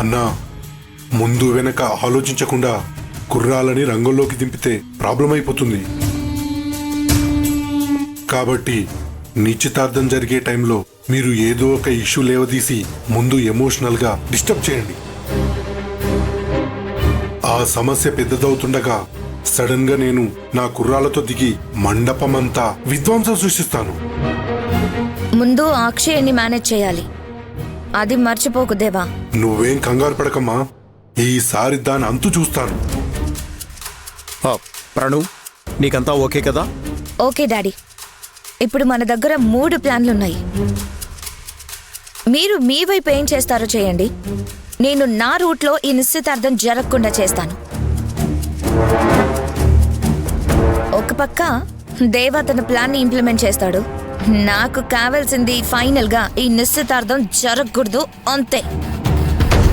అన్నా, ముందు వెనక ఆలోచించకుండా కుర్రాలని రంగంలోకి దింపితే ప్రాబ్లం అయిపోతుంది. కాబట్టి నిశ్చితార్థం జరిగే టైంలో మీరు ఏదో ఒక ఇష్యూ లేవదీసి ముందు ఎమోషనల్గా డిస్టర్బ్ చేయండి. ఆ సమస్య పెద్దదవుతుండగా సడన్ గా నేను నా కుర్రాలతో దిగి మండపమంతా విధ్వంసం సృష్టిస్తాను. ముందు అక్షయ్ని మేనేజ్ చేయాలి, అది మర్చిపోకు దేవా. నువ్వేం కంగారు పడకమ్మా, ఈసారి దాని అంతు చూస్తాను. ప్రణు, నీకంతా ఓకే కదా? Okay daddy. ఇప్పుడు మన దగ్గర 3 ప్లాన్లున్నాయి. మీరు మీ వైపు ఏం చేస్తారో చేయండి, నేను నా రూట్లో ఈ నిశ్చితార్థం జరగకుండా చేస్తాను. ఒక పక్క దేవా తన ప్లాన్ని ఇంప్లిమెంట్ చేస్తాడు, నాకు కావాల్సింది ఫైనల్ గా ఈ నిశ్చితార్థం జరగకూడదు అంతే.